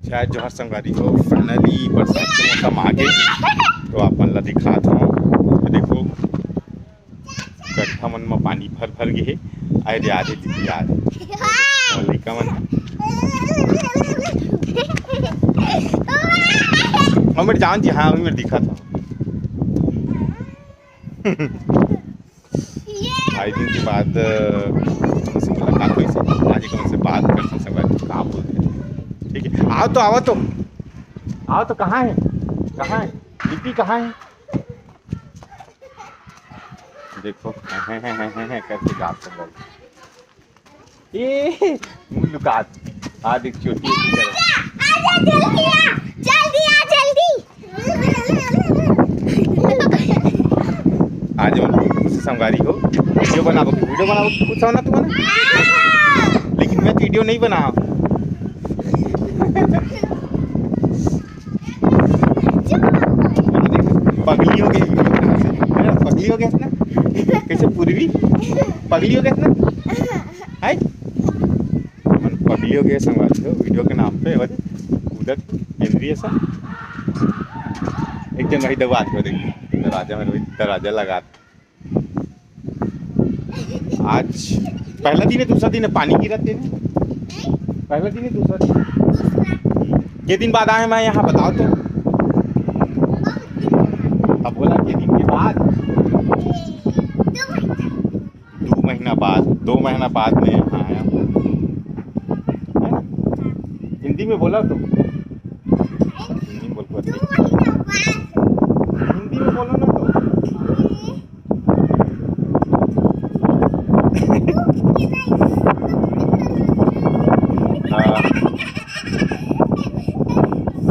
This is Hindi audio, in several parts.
शायद जोहर संगवारी हो फाइनली बरसात के मौसम आ गए तो अपन ला दिखात हूँ। देखो गड्ढा मन में पानी भर भर गए हे। आए रे आरे दीदी यार लइका मन हमर जान जी हाँ मैं दिखा था ढाई दिन के बाद हमसे मुलाकात हुई से आज एक हमसे बात करते संगवारी कहाँ बोलते हैं। ठीक है आओ तो कहाँ है दीदी कहाँ है। देखो हैं करके गाँव से ये मुँह लुका आ देख छोटी आज संगवारी हो वीडियो बनाओ कुछ हो ना तुम्हारा लेकिन मैं वीडियो नहीं बना पगली हो गई ना कैसे पूर्वी पगली हो गए ना हाय मन पगली हो गए संगवारी हो वीडियो के नाम पे उधर केंद्रीय सा एक जगह ही दबा के देखिए दरवाजा लगा आज पहला दिन है दूसरा दिन है पानी गिरते हैं पहला दिन है दूसरा दिन ये दिन बाद आए मैं यहाँ बताओ तो अब बोला कि दिन के बाद 2 महीना बाद में यहाँ आया है ना हिंदी में बोला तो हिंदी में बोल हिंदी में बोलो ना तो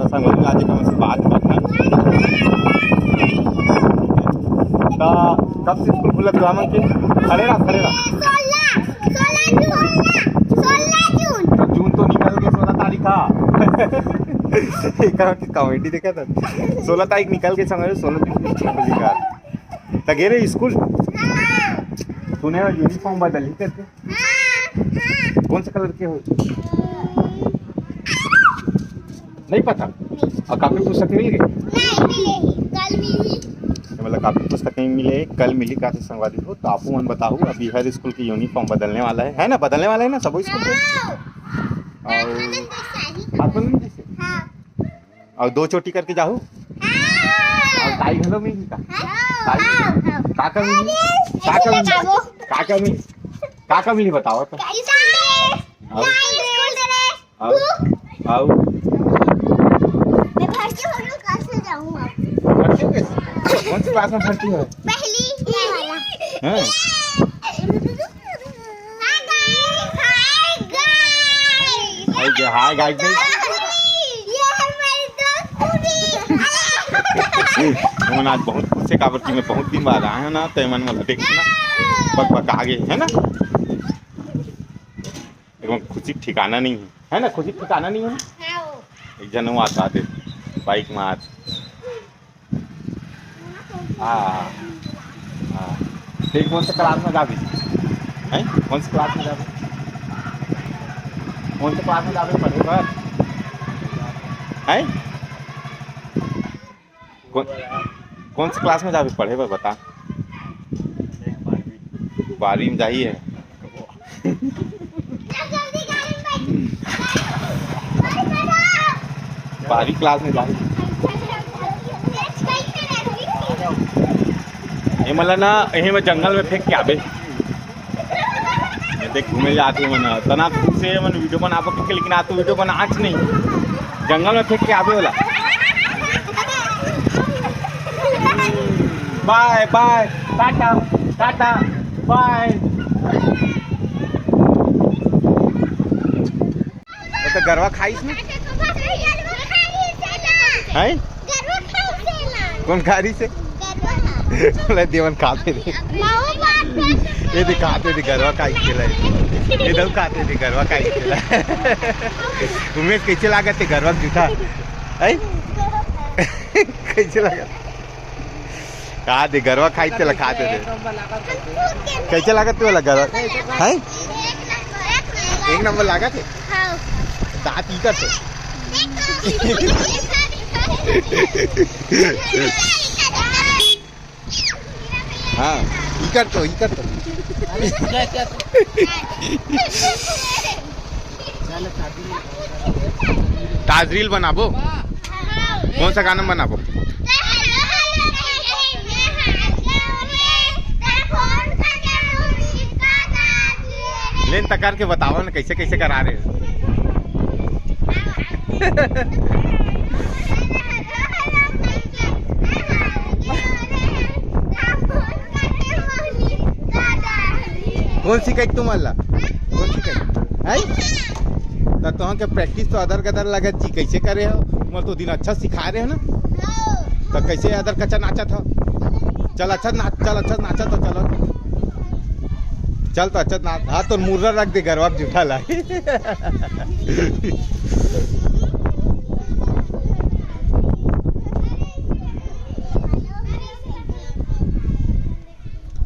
संगवारी आज हमसे बात करना कब से स्कूल खुला तो हम खड़े रहा 16 जून तो निकल गए 16 तारीख का कॉमेडी देखा था 16 तारीख निकल के संग 16 तारीख तक गए स्कूल तूने यूनिफॉर्म बदल ही करके कौन से कलर के हो नहीं पता और काफी पुस्तक मिल गई मतलब काफी पुस्तक नहीं मिले कल मिली काफी संगवारी हो तो आपको मन बताओ अभी हर स्कूल की यूनिफॉर्म बदलने वाला है ना बदलने वाला है ना सब स्कूल और 2 चोटी करके जाओ और टाई घलो मिली काका मिली बताओ तो कौन सी क्लास में पढ़ती हो पहली हाँ हाय गाइस मन आज बहुत खुश है काबर की मैं बहुत दिन बाद आया ना तो मन मतलब देखना बक आगे है ना एकदम खुशी ठिकाना नहीं है ना खुशी ठिकाना नहीं है एक जन आता थे बाइक में आज देख कौन से क्लास में जाबी हैं कौन से क्लास में जाबी पढ़े पर हैं कौन से क्लास में जाबी पढ़े पर बता 12वीं में जाइए 12वीं क्लास में जाइए ये मतलब ना यही में जंगल में फेंक के आवे देख घूमे जाते मन तना खुद से मन वीडियो बना के लेकिन आ तो वीडियो बना आज नहीं जंगल में फेंक के आवे वाला बाय बाय टाटा बाय तो गरवा खाइस में है कौन खारी से देवन खाते थे ये दिखाते थे गरवा का खेला इधर खाते थे गरवा का खेला उमेश कैसे लागत थे गरवा जूठा है कैसे लगा कहा दे गरवा खाई चला खाते थे कैसे लागत थे वाला गरवा है 1 नंबर लागत है दांत इधर से हाँ इकर तो ताजरील बनाबो। कौन सा गाना बनाबो? लेन तकार के बताओ ना कैसे कैसे करा रहे हो। कौन सिखाई तुम अल्लाह? कौन सिखाई? तो के प्रैक्टिस तो अदर कदर लगत जी कैसे करे हो? मैं तो दिन अच्छा सिखा रहे हो ना, तो कैसे अदर कच्चा नाचा था? चल अच्छा नाचा तो चलो चल तो अच्छा नाच। हाँ तो मुर्रा रख दे गरवा जूठा लाए।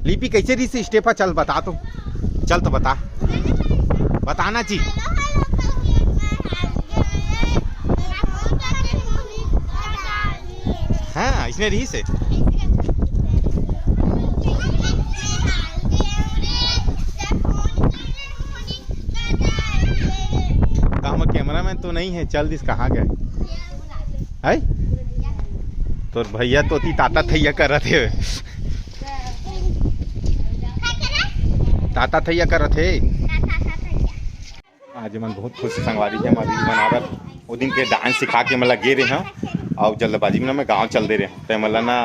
लिपि कैसे रही से स्टेपा? चल बता तो, चल तो बताना जी। हाँ इसने रही से कैमरामैन तो नहीं है। चल दिस कहाँ गए है? तो भैया तो ताता थैया कर रहे थे, ताता थैया कर रहे थे। आज मन बहुत खुश संगवारी है हमारी बनारत वो दिन के डांस सिखा के मतलब गे रहे हैं और जल्दबाजी में मैं गांव चल दे रहे हैं तो मतलब ना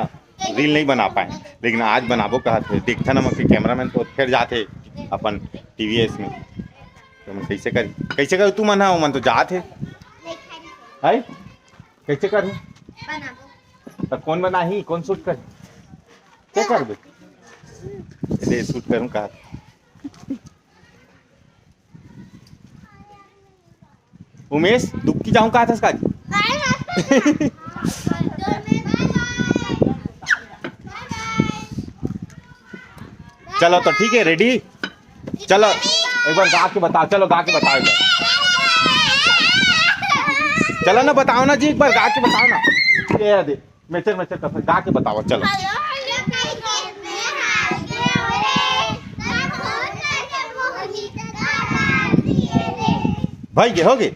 रील नहीं बना पाए, लेकिन आज बनाबो कहते देखता ना मैं कैमरामैन तो फिर जाते अपन TVS में। तो मैं कैसे कर तू मना हो? मन तो जाते है कैसे कर तो कौन बना ही कौन शूट कर क्या कर दे शूट करूँ कहा। उमेश दुबकी जाऊं कहा था इसका। चलो तो ठीक है रेडी। चलो एक बार गा के बताओ, चलो गा के बताओ एक बार। चलो ना बताओ ना जी, एक बार गा के बताओ ना। ये दे मेचर का गा के बताओ चलो। भाई ये हो गए।